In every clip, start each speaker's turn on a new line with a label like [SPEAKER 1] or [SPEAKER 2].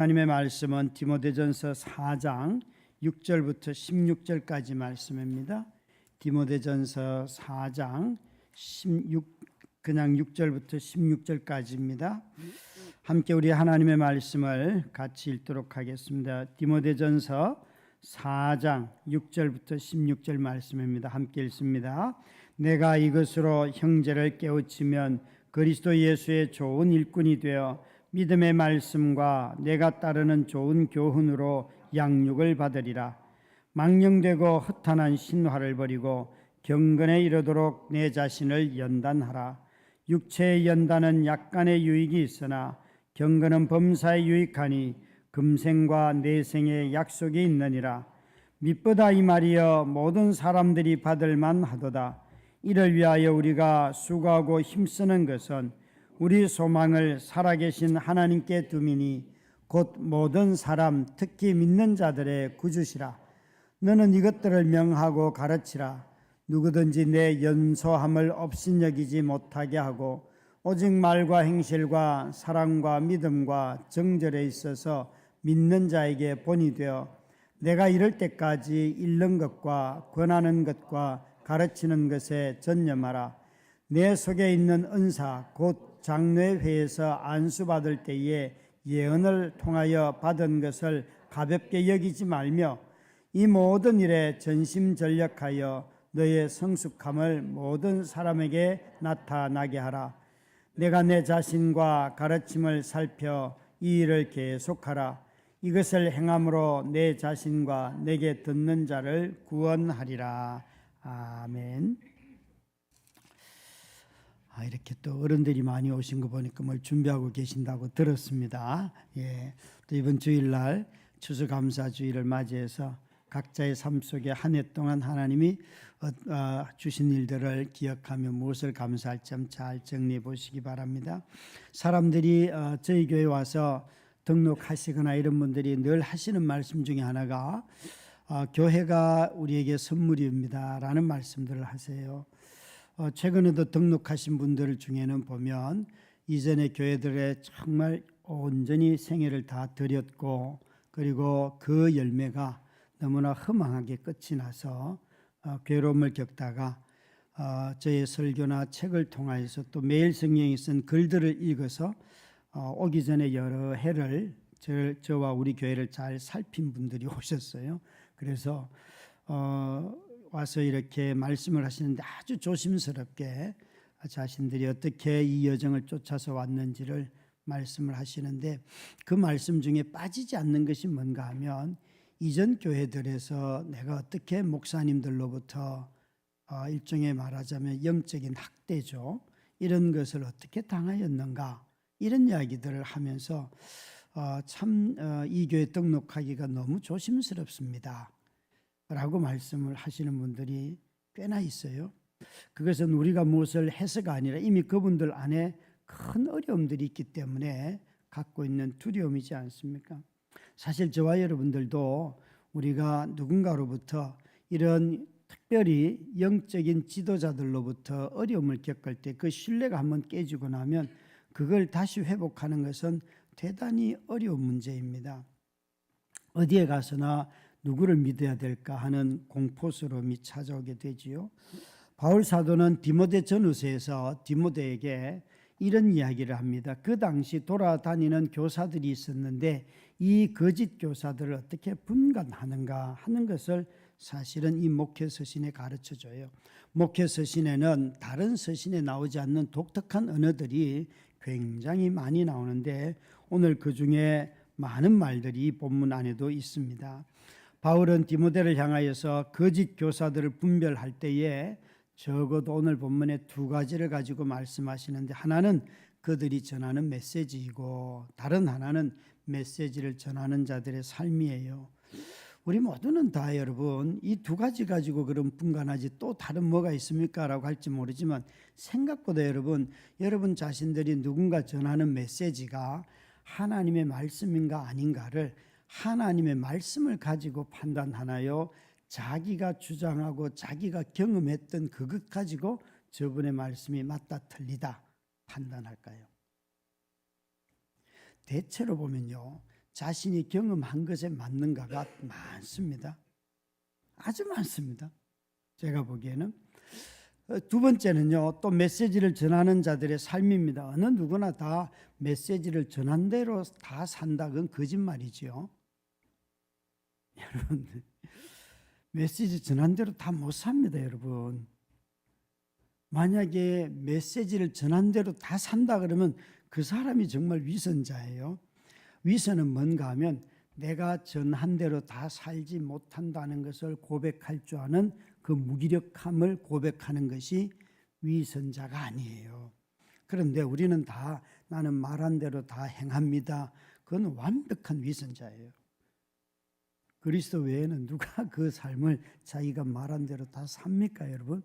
[SPEAKER 1] 하나님의 말씀은 디모데전서 4장 6절부터 16절까지 말씀입니다. 디모데전서 4장 6절부터 16절까지입니다. 함께 우리 하나님의 말씀을 같이 읽도록 하겠습니다. 디모데전서 4장 6절부터 16절 말씀입니다. 함께 읽습니다. 내가 이것으로 형제를 깨우치면 그리스도 예수의 좋은 일꾼이 되어 믿음의 말씀과 내가 따르는 좋은 교훈으로 양육을 받으리라. 망령되고 허탄한 신화를 버리고 경건에 이르도록 내 자신을 연단하라. 육체의 연단은 약간의 유익이 있으나 경건은 범사에 유익하니 금생과 내생의 약속이 있느니라. 미쁘다 이 말이여 모든 사람들이 받을 만하도다. 이를 위하여 우리가 수고하고 힘쓰는 것은 우리 소망을 살아계신 하나님께 두미니 곧 모든 사람 특히 믿는 자들의 구주시라. 너는 이것들을 명하고 가르치라. 누구든지 내 연소함을 업신여기지 못하게 하고 오직 말과 행실과 사랑과 믿음과 정절에 있어서 믿는 자에게 본이 되어 내가 이럴 때까지 읽는 것과 권하는 것과 가르치는 것에 전념하라. 내 속에 있는 은사 곧 장로회에서 안수받을 때에 예언을 통하여 받은 것을 가볍게 여기지 말며 이 모든 일에 전심전력하여 너의 성숙함을 모든 사람에게 나타나게 하라. 내가 내 자신과 가르침을 살펴 이 일을 계속하라. 이것을 행함으로 내 자신과 내게 듣는 자를 구원하리라. 아멘. 이렇게 또 어른들이 많이 오신 거 보니까 뭘 준비하고 계신다고 들었습니다. 또 이번 주일날 추수감사주일을 맞이해서 각자의 삶 속에 한 해 동안 하나님이 주신 일들을 기억하며 무엇을 감사할지 잘 정리해 보시기 바랍니다. 사람들이 저희 교회 와서 등록하시거나 이런 분들이 늘 하시는 말씀 중에 하나가 교회가 우리에게 선물입니다 라는 말씀들을 하세요. 최근에도 등록하신 분들 중에는 보면 이전의 교회들에 정말 온전히 생애를 다 드렸고 그리고 그 열매가 너무나 허망하게 끝이 나서 괴로움을 겪다가 저의 설교나 책을 통하여서 또 매일 성경에 쓴 글들을 읽어서 오기 전에 여러 해를 저와 우리 교회를 잘 살핀 분들이 오셨어요. 그래서 와서 이렇게 말씀을 하시는데 아주 조심스럽게 자신들이 어떻게 이 여정을 쫓아서 왔는지를 말씀을 하시는데 그 말씀 중에 빠지지 않는 것이 뭔가 하면 이전 교회들에서 내가 어떻게 목사님들로부터 일종의 말하자면 영적인 학대죠. 이런 것을 어떻게 당하였는가 이런 이야기들을 하면서 참 이 교회 등록하기가 너무 조심스럽습니다 라고 말씀을 하시는 분들이 꽤나 있어요. 그것은 우리가 무엇을 해서가 아니라 이미 그분들 안에 큰 어려움들이 있기 때문에 갖고 있는 두려움이지 않습니까? 사실 저와 여러분들도 우리가 누군가로부터 이런 특별히 영적인 지도자들로부터 어려움을 겪을 때 그 신뢰가 한번 깨지고 나면 그걸 다시 회복하는 것은 대단히 어려운 문제입니다. 어디에 가서나 누구를 믿어야 될까 하는 공포스러움이 찾아오게 되지요. 바울 사도는 디모데 전후서에서 디모데에게 이런 이야기를 합니다. 그 당시 돌아다니는 교사들이 있었는데 이 거짓 교사들을 어떻게 분간하는가 하는 것을 사실은 이 목회 서신에 가르쳐줘요. 목회 서신에는 다른 서신에 나오지 않는 독특한 언어들이 굉장히 많이 나오는데 오늘 그 중에 많은 말들이 본문 안에도 있습니다. 바울은 디모데를 향하여서 거짓 교사들을 분별할 때에 적어도 오늘 본문에 두 가지를 가지고 말씀하시는데 하나는 그들이 전하는 메시지이고 다른 하나는 메시지를 전하는 자들의 삶이에요. 우리 모두는 다 여러분 이 두 가지 가지고 그럼 분간하지 또 다른 뭐가 있습니까? 라고 할지 모르지만 생각보다 여러분 자신들이 누군가 전하는 메시지가 하나님의 말씀인가 아닌가를 하나님의 말씀을 가지고 판단하나요? 자기가 주장하고 자기가 경험했던 그것 가지고 저분의 말씀이 맞다 틀리다 판단할까요? 대체로 보면요, 자신이 경험한 것에 맞는가가 많습니다. 아주 많습니다. 제가 보기에는. 두 번째는요, 또 메시지를 전하는 자들의 삶입니다. 어느 누구나 다 메시지를 전한 대로 다 산다. 그건 거짓말이지요. 여러분, 메시지 전한 대로 다 못 삽니다, 여러분. 만약에 메시지를 전한 대로 다 산다 그러면 그 사람이 정말 위선자예요. 위선은 뭔가 하면 내가 전한 대로 다 살지 못한다는 것을 고백할 줄 아는 그 무기력함을 고백하는 것이 위선자가 아니에요. 그런데 우리는 다 나는 말한 대로 다 행합니다. 그건 완벽한 위선자예요. 그리스도 외에는 누가 그 삶을 자기가 말한 대로 다 삽니까, 여러분?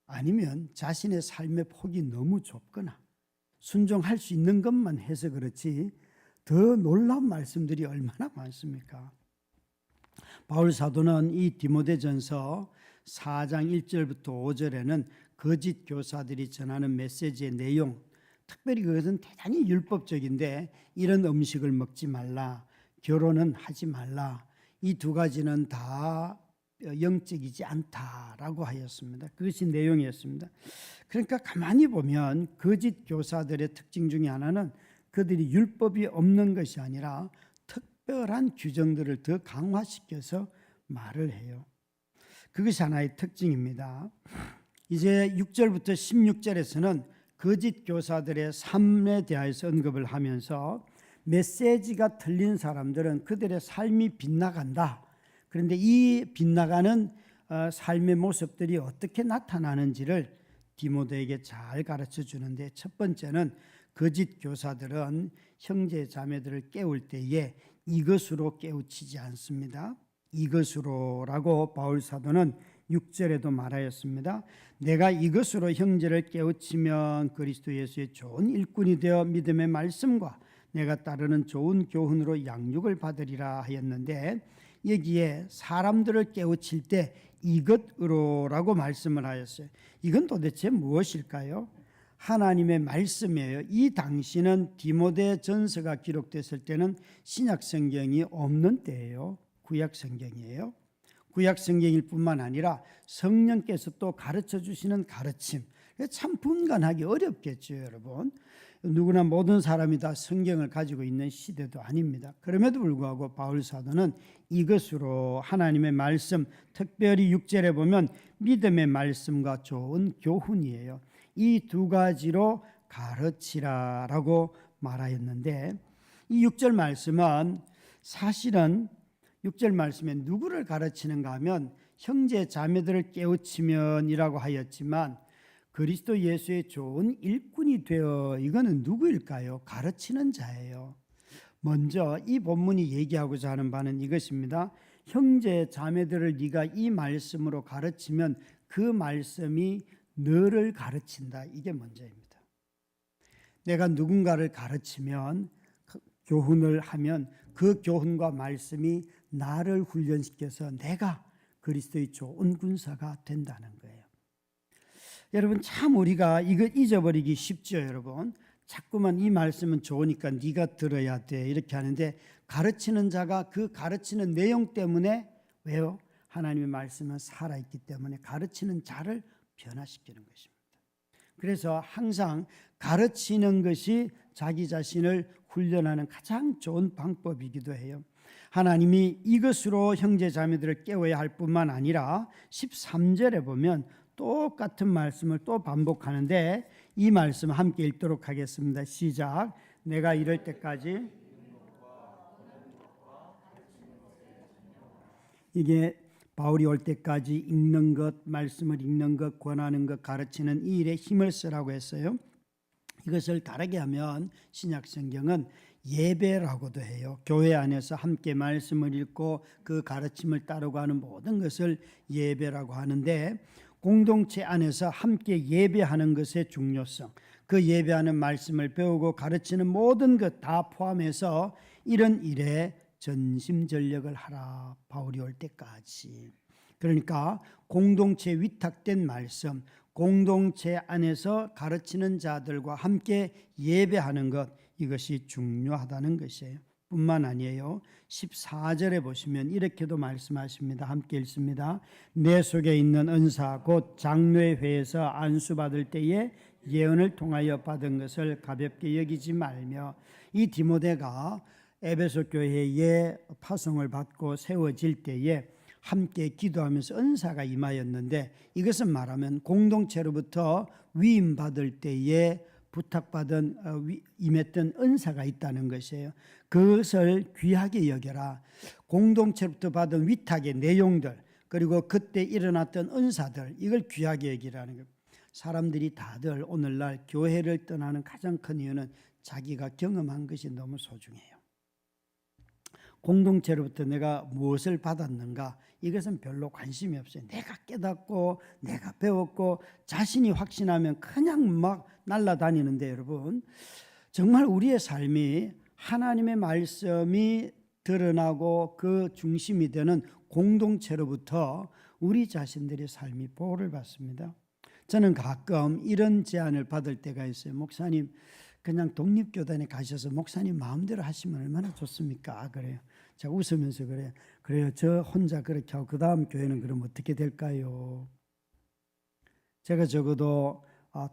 [SPEAKER 1] 아니면 자신의 삶의 폭이 너무 좁거나 순종할 수 있는 것만 해서 그렇지 더 놀라운 말씀들이 얼마나 많습니까? 바울 사도는 이 디모데전서 4장 1절부터 5절에는 거짓 교사들이 전하는 메시지의 내용, 특별히 그것은 대단히 율법적인데 이런 음식을 먹지 말라, 결혼은 하지 말라, 이 두 가지는 다 영적이지 않다라고 하였습니다. 그것이 내용이었습니다. 그러니까 가만히 보면 거짓 교사들의 특징 중에 하나는 그들이 율법이 없는 것이 아니라 특별한 규정들을 더 강화시켜서 말을 해요. 그것이 하나의 특징입니다. 이제 6절부터 16절에서는 거짓 교사들의 삶에 대해서 언급을 하면서 메시지가 틀린 사람들은 그들의 삶이 빗나간다. 그런데 이 빗나가는 삶의 모습들이 어떻게 나타나는지를 디모데에게 잘 가르쳐 주는데, 첫 번째는 거짓 교사들은 형제 자매들을 깨울 때에 이것으로 깨우치지 않습니다. 이것으로라고 바울 사도는 6절에도 말하였습니다. 내가 이것으로 형제를 깨우치면 그리스도 예수의 좋은 일꾼이 되어 믿음의 말씀과 내가 따르는 좋은 교훈으로 양육을 받으리라 하였는데, 여기에 사람들을 깨우칠 때 이것으로라고 말씀을 하였어요. 이건 도대체 무엇일까요? 하나님의 말씀이에요. 이 당시는 디모데 전서가 기록됐을 때는 신약 성경이 없는 때예요. 구약 성경이에요. 구약 성경일 뿐만 아니라 성령께서 또 가르쳐 주시는 가르침, 참 분간하기 어렵겠죠, 여러분. 누구나 모든 사람이 다 성경을 가지고 있는 시대도 아닙니다. 그럼에도 불구하고 바울 사도는 이것으로 하나님의 말씀, 특별히 6절에 보면 믿음의 말씀과 좋은 교훈이에요. 이 두 가지로 가르치라라고 말하였는데, 이 6절 말씀은 사실은 6절 말씀에 누구를 가르치는가 하면 형제 자매들을 깨우치면이라고 하였지만 그리스도 예수의 좋은 일꾼이 되어, 이거는 누구일까요? 가르치는 자예요. 먼저 이 본문이 얘기하고자 하는 바는 이것입니다. 형제 자매들을 네가 이 말씀으로 가르치면 그 말씀이 너를 가르친다. 이게 먼저입니다. 내가 누군가를 가르치면, 교훈을 하면 그 교훈과 말씀이 나를 훈련시켜서 내가 그리스도의 좋은 군사가 된다는 거예요. 여러분, 참 우리가 이거 잊어버리기 쉽죠, 여러분. 자꾸만 이 말씀은 좋으니까 네가 들어야 돼 이렇게 하는데, 가르치는 자가 그 가르치는 내용 때문에, 왜요? 하나님의 말씀은 살아있기 때문에 가르치는 자를 변화시키는 것입니다. 그래서 항상 가르치는 것이 자기 자신을 훈련하는 가장 좋은 방법이기도 해요. 하나님이 이것으로 형제 자매들을 깨워야 할 뿐만 아니라 13절에 보면 똑같은 말씀을 또 반복하는데, 이 말씀 함께 읽도록 하겠습니다. 시작. 내가 이럴 때까지, 이게 바울이 올 때까지 읽는 것, 말씀을 읽는 것, 권하는 것, 가르치는 이 일에 힘을 쓰라고 했어요. 이것을 다르게 하면 신약 성경은 예배라고도 해요. 교회 안에서 함께 말씀을 읽고 그 가르침을 따르고 하는 모든 것을 예배라고 하는데, 공동체 안에서 함께 예배하는 것의 중요성, 그 예배하는 말씀을 배우고 가르치는 모든 것 다 포함해서 이런 일에 전심전력을 하라, 바울이 올 때까지. 그러니까 공동체에 위탁된 말씀, 공동체 안에서 가르치는 자들과 함께 예배하는 것, 이것이 중요하다는 것이에요. 뿐만 아니에요. 14절에 보시면 이렇게도 말씀하십니다. 함께 읽습니다. 내 속에 있는 은사 곧 장로의 회에서 안수받을 때에 예언을 통하여 받은 것을 가볍게 여기지 말며, 이 디모데가 에베소 교회에 파송을 받고 세워질 때에 함께 기도하면서 은사가 임하였는데, 이것은 말하면 공동체로부터 위임받을 때에 부탁받은 임했던 은사가 있다는 것이에요. 그것을 귀하게 여겨라. 공동체로부터 받은 위탁의 내용들, 그리고 그때 일어났던 은사들, 이걸 귀하게 여기라는 거예요. 사람들이 다들 오늘날 교회를 떠나는 가장 큰 이유는 자기가 경험한 것이 너무 소중해요. 공동체로부터 내가 무엇을 받았는가, 이것은 별로 관심이 없어요. 내가 깨닫고 내가 배웠고 자신이 확신하면 그냥 막 날아다니는데, 여러분, 정말 우리의 삶이 하나님의 말씀이 드러나고 그 중심이 되는 공동체로부터 우리 자신들의 삶이 보호를 받습니다. 저는 가끔 이런 제안을 받을 때가 있어요. 목사님, 그냥 독립교단에 가셔서 목사님 마음대로 하시면 얼마나 좋습니까? 그래요. 제가 웃으면서 그래요. 저 혼자 그렇게 하고 그 다음 교회는 그럼 어떻게 될까요? 제가 적어도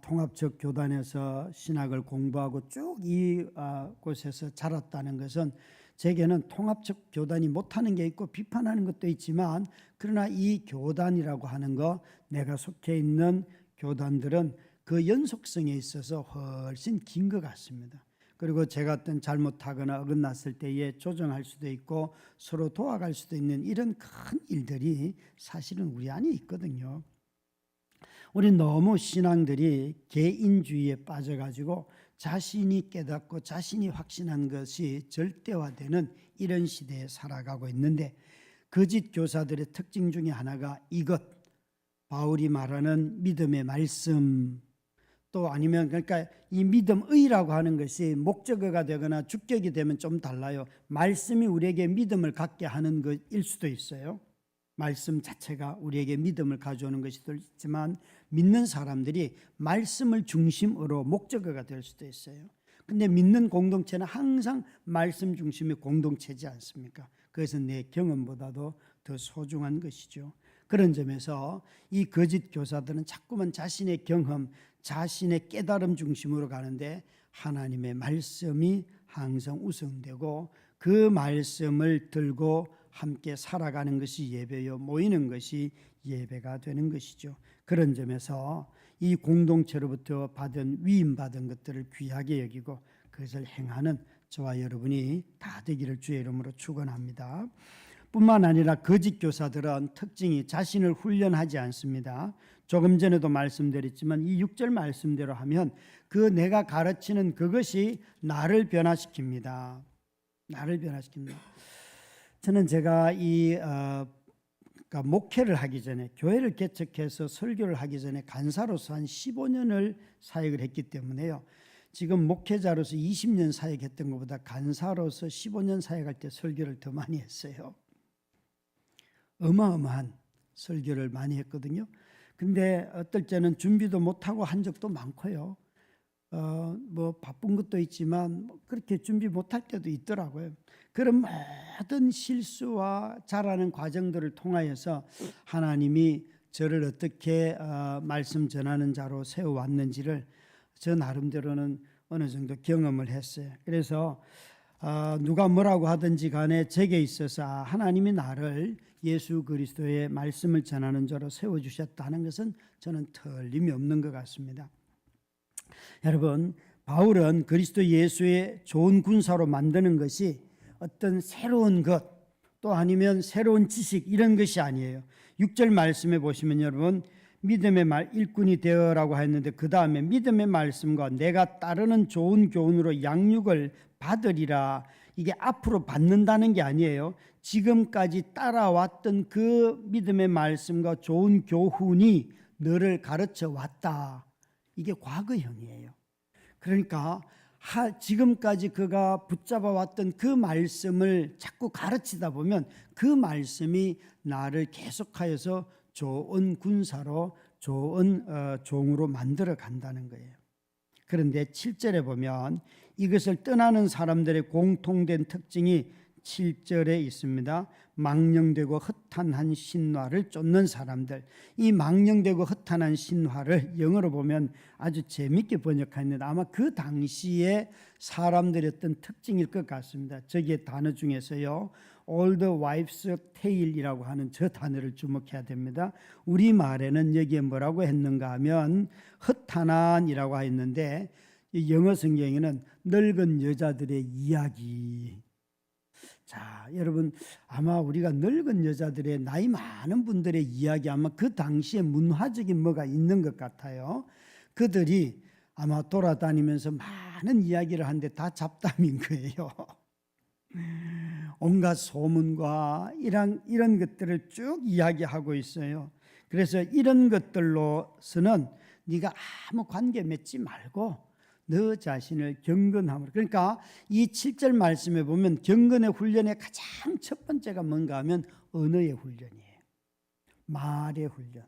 [SPEAKER 1] 통합적 교단에서 신학을 공부하고 쭉 이곳에서 자랐다는 것은, 제게는 통합적 교단이 못하는 게 있고 비판하는 것도 있지만, 그러나 이 교단이라고 하는 거, 내가 속해 있는 교단들은 그 연속성에 있어서 훨씬 긴 것 같습니다. 그리고 제가 어떤 잘못하거나 어긋났을 때에 조정할 수도 있고 서로 도와갈 수도 있는 이런 큰 일들이 사실은 우리 안에 있거든요. 우리 너무 신앙들이 개인주의에 빠져가지고 자신이 깨닫고 자신이 확신한 것이 절대화되는 이런 시대에 살아가고 있는데, 거짓 교사들의 특징 중에 하나가 이것, 바울이 말하는 믿음의 말씀, 또 아니면 그러니까 이 믿음의라고 하는 것이 목적어가 되거나 주격이 되면 좀 달라요. 말씀이 우리에게 믿음을 갖게 하는 것일 수도 있어요. 말씀 자체가 우리에게 믿음을 가져오는 것이 있지만, 믿는 사람들이 말씀을 중심으로 목적어가 될 수도 있어요. 근데 믿는 공동체는 항상 말씀 중심의 공동체지 않습니까? 그것은 내 경험보다도 더 소중한 것이죠. 그런 점에서 이 거짓 교사들은 자꾸만 자신의 경험, 자신의 깨달음 중심으로 가는데, 하나님의 말씀이 항상 우선되고 그 말씀을 들고 함께 살아가는 것이 예배요, 모이는 것이 예배가 되는 것이죠. 그런 점에서 이 공동체로부터 받은 위임받은 것들을 귀하게 여기고 그것을 행하는 저와 여러분이 다 되기를 주의 이름으로 축원합니다. 뿐만 아니라 거짓 교사들은 특징이 자신을 훈련하지 않습니다. 조금 전에도 말씀드렸지만 이 6절 말씀대로 하면 그 내가 가르치는 그것이 나를 변화시킵니다. 나를 변화시킵니다. 저는 제가 그러니까 목회를 하기 전에, 교회를 개척해서 설교를 하기 전에 간사로서 한 15년을 사역을 했기 때문에요. 지금 목회자로서 20년 사역했던 것보다 간사로서 15년 사역할 때 설교를 더 많이 했어요. 어마어마한 설교를 많이 했거든요. 근데 어떨 때는 준비도 못하고 한 적도 많고요. 뭐 바쁜 것도 있지만 그렇게 준비 못할 때도 있더라고요. 그런 모든 실수와 자라는 과정들을 통하여서 하나님이 저를 어떻게 말씀 전하는 자로 세워왔는지를 저 나름대로는 어느 정도 경험을 했어요. 그래서 누가 뭐라고 하든지 간에 제게 있어서 하나님이 나를 예수 그리스도의 말씀을 전하는 자로 세워주셨다는 것은 저는 틀림이 없는 것 같습니다. 여러분, 바울은 그리스도 예수의 좋은 군사로 만드는 것이 어떤 새로운 것, 또 아니면 새로운 지식, 이런 것이 아니에요. 6절 말씀에 보시면 여러분, 믿음의 일꾼이 되어라고 했는데 그 다음에 믿음의 말씀과 내가 따르는 좋은 교훈으로 양육을 받으리라. 이게 앞으로 받는다는 게 아니에요. 지금까지 따라왔던 그 믿음의 말씀과 좋은 교훈이 너를 가르쳐 왔다. 이게 과거형이에요. 그러니까 지금까지 그가 붙잡아 왔던 그 말씀을 자꾸 가르치다 보면 그 말씀이 나를 계속하여서 좋은 군사로, 좋은 종으로 만들어 간다는 거예요. 그런데 7절에 보면 이것을 떠나는 사람들의 공통된 특징이 7절에 있습니다. 망령되고 허탄한 신화를 쫓는 사람들. 이 망령되고 허탄한 신화를 영어로 보면 아주 재밌게 번역했는데 아마 그 당시에 사람들의 어떤 특징일 것 같습니다. 저기에 단어 중에서요, Old Wives' Tale이라고 하는 저 단어를 주목해야 됩니다. 우리말에는 여기에 뭐라고 했는가 하면 허탄한이라고 했는데 영어 성경에는 늙은 여자들의 이야기. 자, 여러분, 아마 우리가 늙은 여자들의, 나이 많은 분들의 이야기, 아마 그 당시에 문화적인 뭐가 있는 것 같아요. 그들이 아마 돌아다니면서 많은 이야기를 하는데 다 잡담인 거예요. 온갖 소문과 이런 것들을 쭉 이야기하고 있어요. 그래서 이런 것들로서는 네가 아무 관계 맺지 말고 너 자신을 경건함으로. 그러니까 이 7절 말씀에 보면 경건의 훈련의 가장 첫 번째가 뭔가 하면 언어의 훈련이에요. 말의 훈련.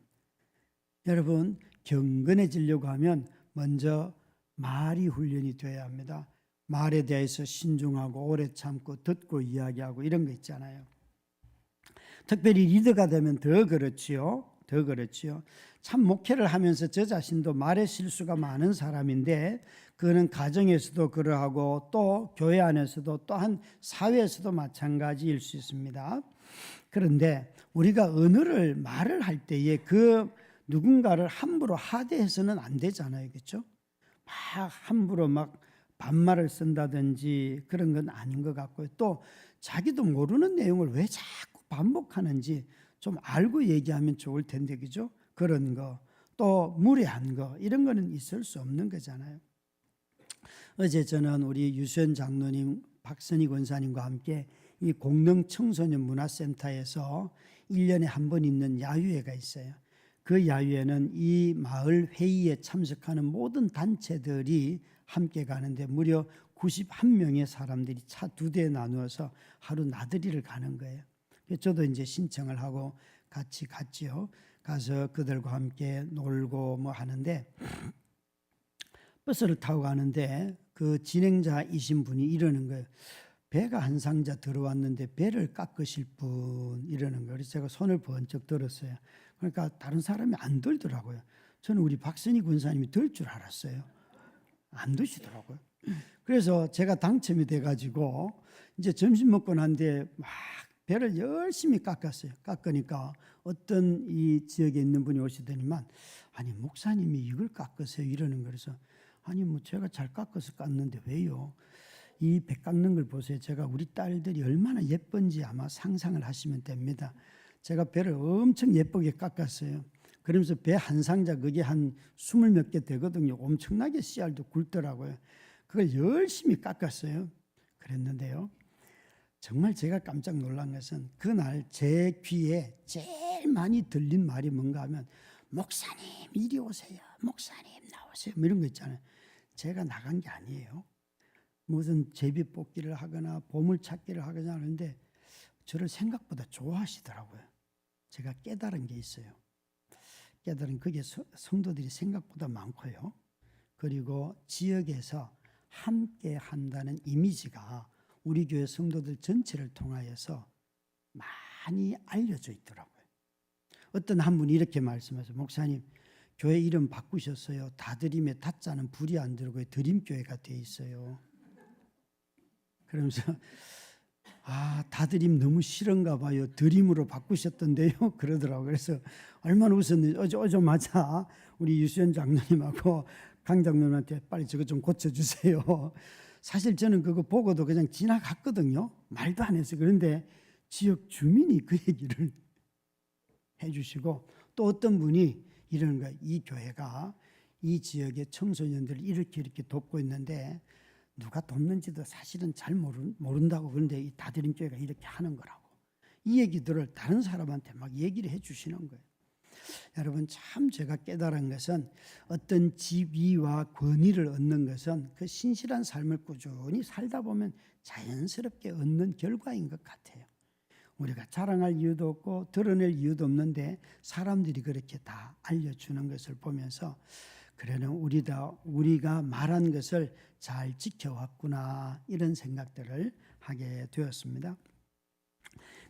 [SPEAKER 1] 여러분, 경건해지려고 하면 먼저 말이 훈련이 되어야 합니다. 말에 대해서 신중하고 오래 참고 듣고 이야기하고 이런 거 있잖아요. 특별히 리더가 되면 더 그렇지요. 더 그렇지요. 참 목회를 하면서 저 자신도 말의 실수가 많은 사람인데 그거는 가정에서도 그러하고 또 교회 안에서도 또한 사회에서도 마찬가지일 수 있습니다. 그런데 우리가 언어를 말을 할 때에 그 누군가를 함부로 하대해서는 안 되잖아요. 그렇죠? 막 함부로 막 반말을 쓴다든지 그런 건 아닌 것 같고요. 또 자기도 모르는 내용을 왜 자꾸 반복하는지 좀 알고 얘기하면 좋을 텐데, 그죠? 그런 거, 또 무례한 거, 이런 거는 있을 수 없는 거잖아요. 어제 저는 우리 유수연 장로님, 박선희 권사님과 함께 이 공릉 청소년 문화센터에서 1년에 한 번 있는 야유회가 있어요. 그 야유회는 이 마을 회의에 참석하는 모든 단체들이 함께 가는데 무려 91명의 사람들이 차 2대에 나누어서 하루 나들이를 가는 거예요. 저도 이제 신청을 하고 같이 갔지요. 가서 그들과 함께 놀고 뭐 하는데 버스를 타고 가는데 그 진행자이신 분이 이러는 거예요. 배가 한 상자 들어왔는데 배를 깎으실 분, 이러는 거예요. 그래서 제가 손을 번쩍 들었어요. 그러니까 다른 사람이 안 들더라고요. 저는 우리 박선희 군사님이 들 줄 알았어요. 안 드시더라고요. 그래서 제가 당첨이 돼가지고 이제 점심 먹고 난데 막 배를 열심히 깎았어요. 깎으니까 어떤 이 지역에 있는 분이 오시더니만 아니 목사님이 이걸 깎으세요 이러는 거예요. 그래서 아니 뭐 제가 잘 깎아서 깎는데 왜요? 이 배 깎는 걸 보세요. 제가 우리 딸들이 얼마나 예쁜지 아마 상상을 하시면 됩니다. 제가 배를 엄청 예쁘게 깎았어요. 그러면서 배 한 상자 그게 한 20몇 개 되거든요. 엄청나게 씨알도 굵더라고요. 그걸 열심히 깎았어요. 그랬는데요. 정말 제가 깜짝 놀란 것은 그날 제 귀에 제일 많이 들린 말이 뭔가 하면 목사님 이리 오세요. 목사님 나오세요. 뭐 이런 거 있잖아요. 제가 나간 게 아니에요. 무슨 제비뽑기를 하거나 보물찾기를 하거나 하는데 저를 생각보다 좋아하시더라고요. 제가 깨달은 게 있어요. 깨달은 그게 성도들이 생각보다 많고요. 그리고 지역에서 함께 한다는 이미지가 우리 교회 성도들 전체를 통하여서 많이 알려져 있더라고요. 어떤 한 분이 이렇게 말씀하세요. 목사님, 교회 이름 바꾸셨어요. 다드림에 다자는 불이 안 들고 드림교회가 돼 있어요. 그러면서 다드림 너무 싫은가 봐요. 드림으로 바꾸셨던데요. 그러더라고요. 그래서 얼마나 웃었는지 오자마자 우리 유수연 장로님하고 강 장로님한테 빨리 저거 좀 고쳐주세요. 사실 저는 그거 보고도 그냥 지나갔거든요. 말도 안 했어요. 그런데 지역 주민이 그 얘기를 해주시고 또 어떤 분이 이러는 거예요. 이 교회가 이 지역의 청소년들을 이렇게 돕고 있는데 누가 돕는지도 사실은 잘 모른다고. 그런데 이 다드림교회가 이렇게 하는 거라고. 이 얘기들을 다른 사람한테 막 얘기를 해주시는 거예요. 여러분 참 제가 깨달은 것은 어떤 지위와 권위를 얻는 것은 그 신실한 삶을 꾸준히 살다 보면 자연스럽게 얻는 결과인 것 같아요. 우리가 자랑할 이유도 없고 드러낼 이유도 없는데 사람들이 그렇게 다 알려주는 것을 보면서 그러는 우리가 말한 것을 잘 지켜왔구나, 이런 생각들을 하게 되었습니다.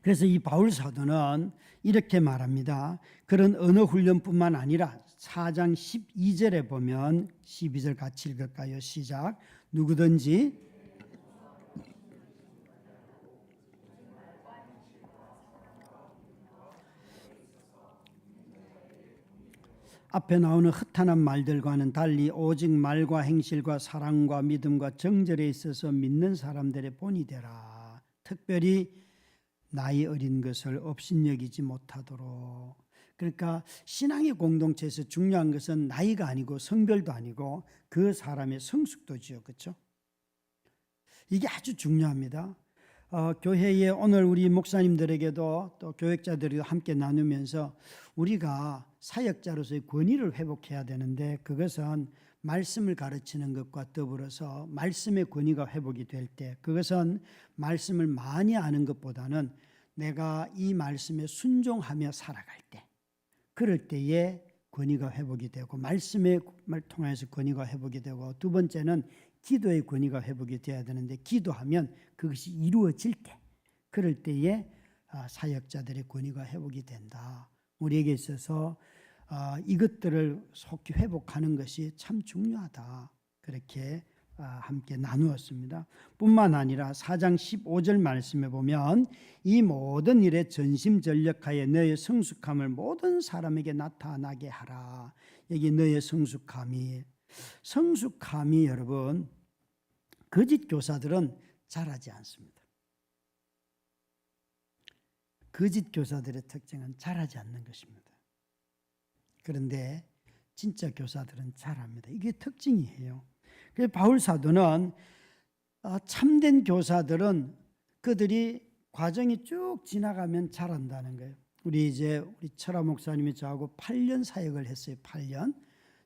[SPEAKER 1] 그래서 이 바울 사도는 이렇게 말합니다. 그런 언어 훈련뿐만 아니라 4장 12절에 보면, 12절 같이 읽을까요? 시작. 누구든지 앞에 나오는 허탄한 말들과는 달리 오직 말과 행실과 사랑과 믿음과 정절에 있어서 믿는 사람들의 본이 되라. 특별히 나이 어린 것을 업신여기지 못하도록. 그러니까 신앙의 공동체에서 중요한 것은 나이가 아니고 성별도 아니고 그 사람의 성숙도지요. 그렇죠? 이게 아주 중요합니다. 교회에 오늘 우리 목사님들에게도 또 교역자들이 함께 나누면서 우리가 사역자로서의 권위를 회복해야 되는데, 그것은 말씀을 가르치는 것과 더불어서 말씀의 권위가 회복이 될 때, 그것은 말씀을 많이 아는 것보다는 내가 이 말씀에 순종하며 살아갈 때, 그럴 때에 권위가 회복이 되고, 말씀을 통해서 권위가 회복이 되고, 두 번째는 기도의 권위가 회복이 되어야 되는데, 기도하면 그것이 이루어질 때, 그럴 때에 사역자들의 권위가 회복이 된다. 우리에게 있어서 이것들을 속히 회복하는 것이 참 중요하다. 그렇게 함께 나누었습니다. 뿐만 아니라 4장 15절 말씀에 보면 이 모든 일에 전심전력하여 너의 성숙함을 모든 사람에게 나타나게 하라. 여기 너의 성숙함이 여러분, 거짓 교사들은 잘하지 않습니다. 거짓 교사들의 특징은 잘하지 않는 것입니다. 그런데 진짜 교사들은 잘합니다. 이게 특징이에요. 그래서 바울 사도는 참된 교사들은 그들이 과정이 쭉 지나가면 잘한다는 거예요. 우리 철아 목사님이 저하고 8년 사역을 했어요. 8년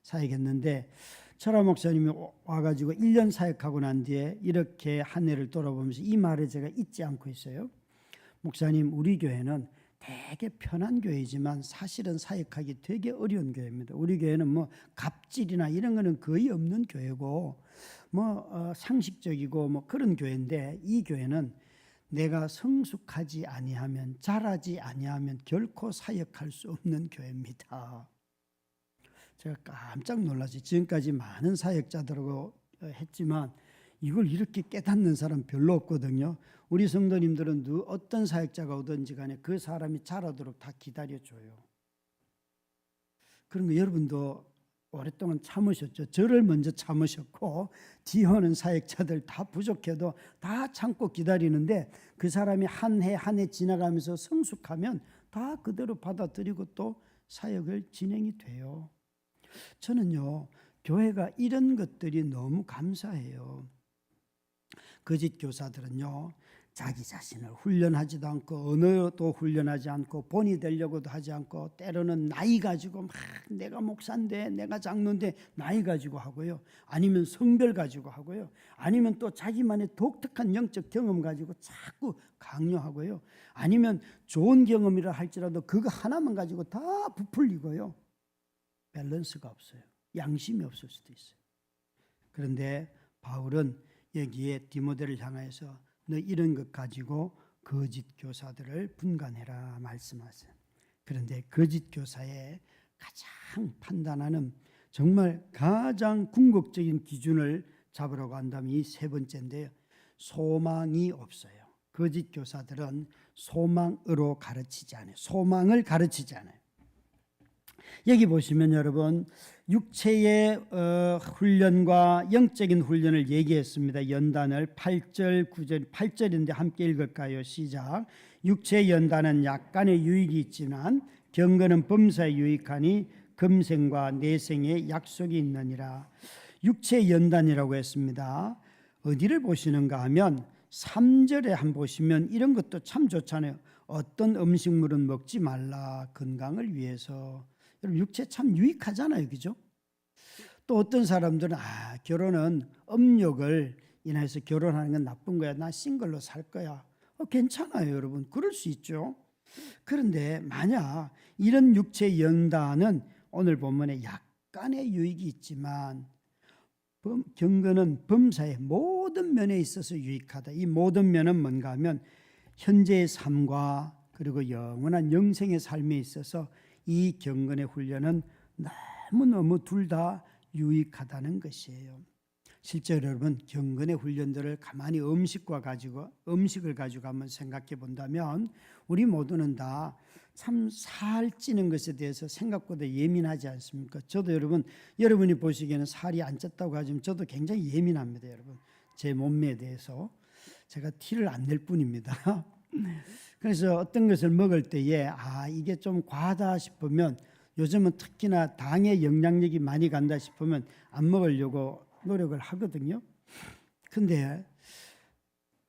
[SPEAKER 1] 사역했는데, 철아 목사님이 와가지고 1년 사역하고 난 뒤에 이렇게 한 해를 돌아보면서 이 말을 제가 잊지 않고 있어요. 목사님, 우리 교회는 되게 편한 교회지만 사실은 사역하기 되게 어려운 교회입니다. 우리 교회는 뭐 갑질이나 이런 거는 거의 없는 교회고, 상식적이고 그런 교회인데, 이 교회는 내가 성숙하지 아니하면, 잘하지 아니하면 결코 사역할 수 없는 교회입니다. 제가 깜짝 놀랐어요. 지금까지 많은 사역자들하고 했지만 이걸 이렇게 깨닫는 사람 별로 없거든요. 우리 성도님들은 어떤 사역자가 오든지 간에 그 사람이 잘하도록 다 기다려줘요. 그런 거 여러분도 오랫동안 참으셨죠. 저를 먼저 참으셨고, 뒤에 오는 사역자들 다 부족해도 다 참고 기다리는데, 그 사람이 한 해 한 해 지나가면서 성숙하면 다 그대로 받아들이고 또 사역을 진행이 돼요. 저는요, 교회가 이런 것들이 너무 감사해요. 거짓 교사들은요, 자기 자신을 훈련하지도 않고 언어도 훈련하지 않고 본이 되려고도 하지 않고, 때로는 나이 가지고 막 내가 목사인데 내가 장로인데 나이 가지고 하고요, 아니면 성별 가지고 하고요, 아니면 또 자기만의 독특한 영적 경험 가지고 자꾸 강요하고요, 아니면 좋은 경험이라 할지라도 그거 하나만 가지고 다 부풀리고요. 밸런스가 없어요. 양심이 없을 수도 있어요. 그런데 바울은 여기에 디모데를 향해서 너 이런 것 가지고 거짓 교사들을 분간해라 말씀하세요. 그런데 거짓 교사의 가장 판단하는, 정말 가장 궁극적인 기준을 잡으라고 한다면 이 세 번째인데요. 소망이 없어요. 거짓 교사들은 소망으로 가르치지 않아요. 소망을 가르치지 않아요. 여기 보시면 여러분, 육체의 훈련과 영적인 훈련을 얘기했습니다. 연단을 8절, 9절, 8절인데 함께 읽을까요? 시작. 육체의 연단은 약간의 유익이 있지만 경건은 범사에 유익하니 금생과 내생에 약속이 있느니라. 육체의 연단이라고 했습니다. 어디를 보시는가 하면 3절에 한번 보시면 이런 것도 참 좋잖아요. 어떤 음식물은 먹지 말라, 건강을 위해서. 여러분, 육체 참 유익하잖아요, 그죠? 또 어떤 사람들은 결혼은 음욕을 인해서 결혼하는 건 나쁜 거야, 나 싱글로 살 거야. 괜찮아요, 여러분. 그럴 수 있죠. 그런데 만약 이런 육체 연단은 오늘 본문에 약간의 유익이 있지만 경건은 범사의 모든 면에 있어서 유익하다. 이 모든 면은 뭔가 하면 현재의 삶과 그리고 영원한 영생의 삶에 있어서 이 경건의 훈련은 너무너무 둘 다 유익하다는 것이에요. 실제로 여러분 경건의 훈련들을 가만히 음식을 가지고 한번 생각해 본다면 우리 모두는 다 참 살찌는 것에 대해서 생각보다 예민하지 않습니까? 저도 여러분이 보시기에는 살이 안 쪘다고 하지만 저도 굉장히 예민합니다. 여러분 제 몸매에 대해서 제가 티를 안 낼 뿐입니다. 그래서 어떤 것을 먹을 때에 이게 좀 과하다 싶으면 요즘은 특히나 당의 영향력이 많이 간다 싶으면 안 먹으려고 노력을 하거든요. 근데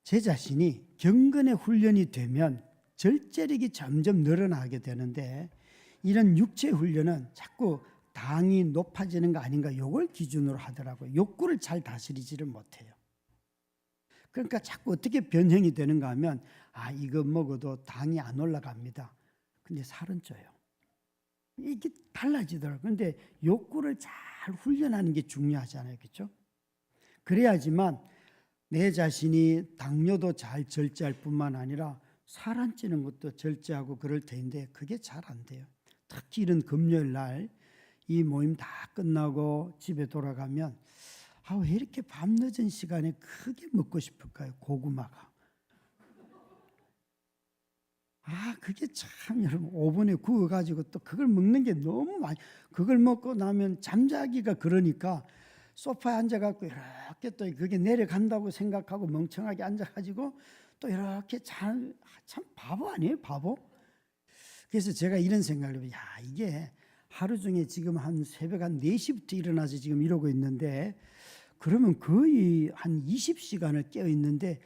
[SPEAKER 1] 제 자신이 경건의 훈련이 되면 절제력이 점점 늘어나게 되는데 이런 육체 훈련은 자꾸 당이 높아지는 거 아닌가 이걸 기준으로 하더라고요. 욕구를 잘 다스리지를 못해요. 그러니까 자꾸 어떻게 변형이 되는가 하면 이거 먹어도 당이 안 올라갑니다. 근데 살은 쪄요. 이게 달라지더라고요. 그런데 욕구를 잘 훈련하는 게 중요하잖아요. 그렇죠? 그래야지만 내 자신이 당뇨도 잘 절제할 뿐만 아니라 살 안 찌는 것도 절제하고 그럴 텐데 그게 잘 안 돼요. 특히 이런 금요일 날 이 모임 다 끝나고 집에 돌아가면 왜 이렇게 밤늦은 시간에 크게 먹고 싶을까요? 고구마가. 그게 참 여러분 오븐에 구워가지고 또 그걸 먹는 게 너무 많이 그걸 먹고 나면 잠자기가 그러니까 소파에 앉아갖고 이렇게 또 그게 내려간다고 생각하고 멍청하게 앉아가지고 또 이렇게 참 바보 아니에요? 바보? 그래서 제가 이런 생각을 해요. 이게 하루 중에 지금 한 새벽 한 4시부터 일어나서 지금 이러고 있는데 그러면 거의 한 20시간을 깨어 있는데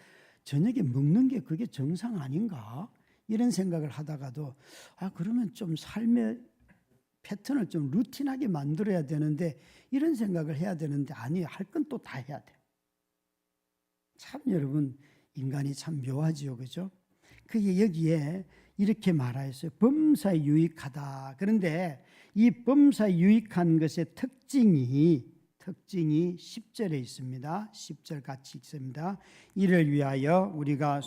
[SPEAKER 1] 저녁에 먹는 게 그게 정상 아닌가? 이런 생각을 하다가도 그러면 좀 삶의 패턴을 좀 루틴하게 만들어야 되는데 이런 생각을 해야 되는데 아니에요. 할 건 또 다 해야 돼. 참 여러분 인간이 참 묘하지요. 그죠? 그게 여기에 이렇게 말하였어요. 범사에 유익하다. 그런데 이 범사에 유익한 것의 특징이 10절에 있습니다. 10절 같이 읽습니다. 이를 위하여 우리가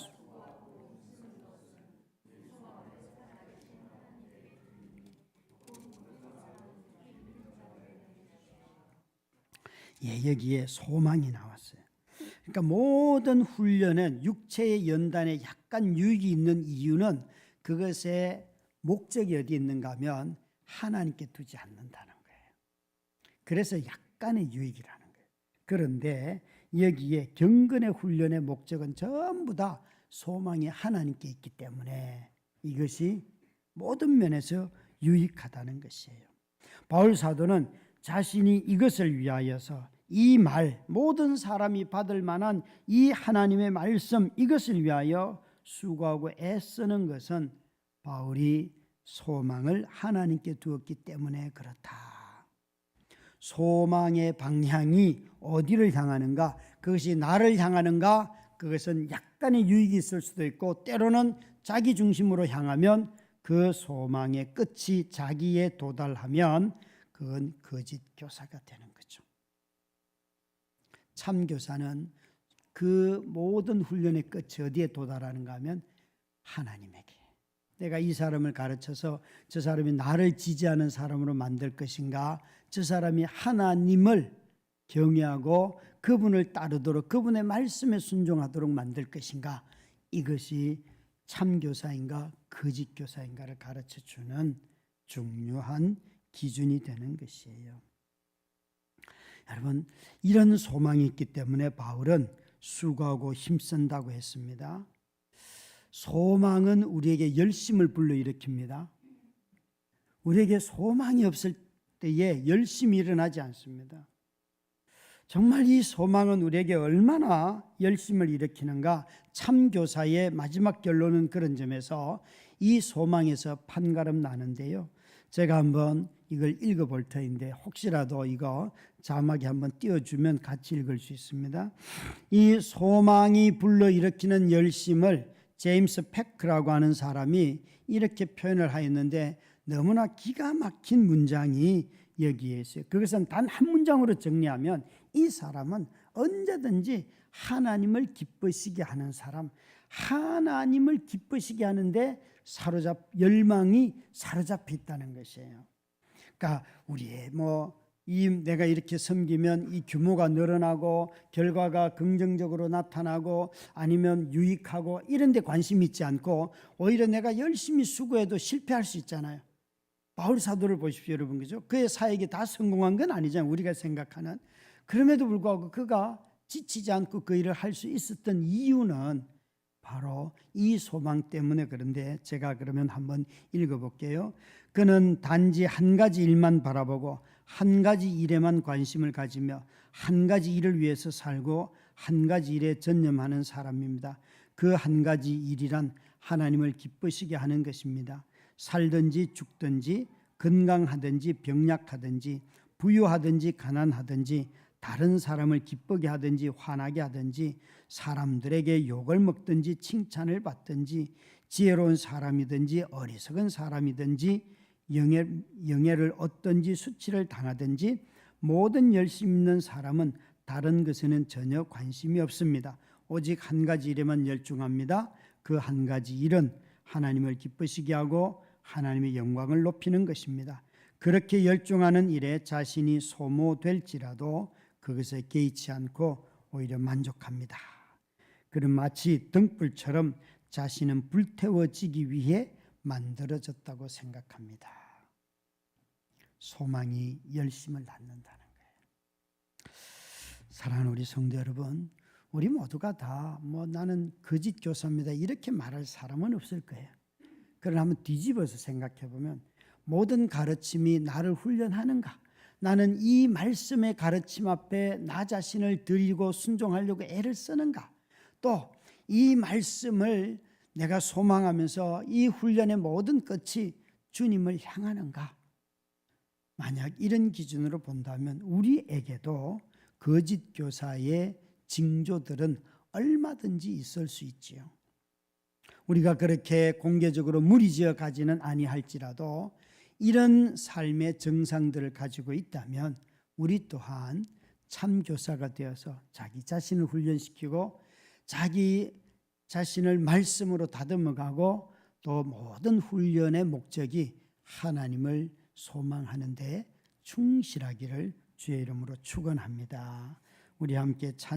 [SPEAKER 1] 여기에 소망이 나왔어요. 그러니까 모든 훈련은 육체의 연단에 약간 유익이 있는 이유는 그것의 목적이 어디 있는가 하면 하나님께 두지 않는다는 거예요. 그래서 약간의 유익이라는 거예요. 그런데 여기에 경건의 훈련의 목적은 전부 다 소망이 하나님께 있기 때문에 이것이 모든 면에서 유익하다는 것이에요. 바울 사도는 자신이 이것을 위하여서 이 말, 모든 사람이 받을 만한 이 하나님의 말씀, 이것을 위하여 수고하고 애쓰는 것은 바울이 소망을 하나님께 두었기 때문에 그렇다. 소망의 방향이 어디를 향하는가? 그것이 나를 향하는가? 그것은 약간의 유익이 있을 수도 있고 때로는 자기 중심으로 향하면 그 소망의 끝이 자기에 도달하면 그건 거짓 교사가 되는 거죠. 참 교사는 그 모든 훈련의 끝이 어디에 도달하는가 하면 하나님에게. 내가 이 사람을 가르쳐서 저 사람이 나를 지지하는 사람으로 만들 것인가, 저 사람이 하나님을 경외하고 그분을 따르도록 그분의 말씀에 순종하도록 만들 것인가, 이것이 참 교사인가 거짓 교사인가를 가르쳐주는 중요한 기준이 되는 것이에요. 여러분, 이런 소망이 있기 때문에 바울은 수고하고 힘쓴다고 했습니다. 소망은 우리에게 열심을 불러일으킵니다. 우리에게 소망이 없을 때에 열심이 일어나지 않습니다. 정말 이 소망은 우리에게 얼마나 열심을 일으키는가? 참교사의 마지막 결론은 그런 점에서 이 소망에서 판가름 나는데요. 제가 한번 이걸 읽어볼 터인데 혹시라도 이거 자막에 한번 띄워주면 같이 읽을 수 있습니다. 이 소망이 불러일으키는 열심을 제임스 패크라고 하는 사람이 이렇게 표현을 하였는데 너무나 기가 막힌 문장이 여기에 있어요. 그것은 단 한 문장으로 정리하면 이 사람은 언제든지 하나님을 기쁘시게 하는 사람, 하나님을 기쁘시게 하는데 열망이 사로잡혀 있다는 것이에요. 그러니까 우리의 내가 이렇게 섬기면 이 규모가 늘어나고 결과가 긍정적으로 나타나고 아니면 유익하고 이런 데 관심이 있지 않고 오히려 내가 열심히 수고해도 실패할 수 있잖아요. 바울 사도를 보십시오, 여러분. 그죠? 그의 사역이 다 성공한 건 아니잖아요, 우리가 생각하는. 그럼에도 불구하고 그가 지치지 않고 그 일을 할 수 있었던 이유는 바로 이 소망 때문에. 그런데 제가 그러면 한번 읽어볼게요. 그는 단지 한 가지 일만 바라보고 한 가지 일에만 관심을 가지며 한 가지 일을 위해서 살고 한 가지 일에 전념하는 사람입니다. 그 한 가지 일이란 하나님을 기쁘시게 하는 것입니다. 살든지 죽든지 건강하든지 병약하든지 부유하든지 가난하든지 다른 사람을 기쁘게 하든지 화나게 하든지 사람들에게 욕을 먹든지 칭찬을 받든지 지혜로운 사람이든지 어리석은 사람이든지 영예를 얻든지 수치를 당하든지 모든 열심 있는 사람은 다른 것에는 전혀 관심이 없습니다. 오직 한 가지 일에만 열중합니다. 그 한 가지 일은 하나님을 기쁘시게 하고 하나님의 영광을 높이는 것입니다. 그렇게 열중하는 일에 자신이 소모될지라도 그것에 개의치 않고 오히려 만족합니다. 그는 마치 등불처럼 자신은 불태워지기 위해 만들어졌다고 생각합니다. 소망이 열심을 낳는다는 거예요. 사랑하는 우리 성도 여러분, 우리 모두가 다 나는 거짓 교사입니다 이렇게 말할 사람은 없을 거예요. 그러나 한번 뒤집어서 생각해 보면 모든 가르침이 나를 훈련하는가? 나는 이 말씀의 가르침 앞에 나 자신을 드리고 순종하려고 애를 쓰는가? 또 이 말씀을 내가 소망하면서 이 훈련의 모든 끝이 주님을 향하는가? 만약 이런 기준으로 본다면 우리에게도 거짓 교사의 징조들은 얼마든지 있을 수 있지요. 우리가 그렇게 공개적으로 무리지어 가지는 아니할지라도 이런 삶의 정상들을 가지고 있다면 우리 또한 참 교사가 되어서 자기 자신을 훈련시키고 자기 자신을 말씀으로 다듬어가고 또 모든 훈련의 목적이 하나님을 소망하는 데 충실하기를 주의 이름으로 축원합니다. 우리 함께 찬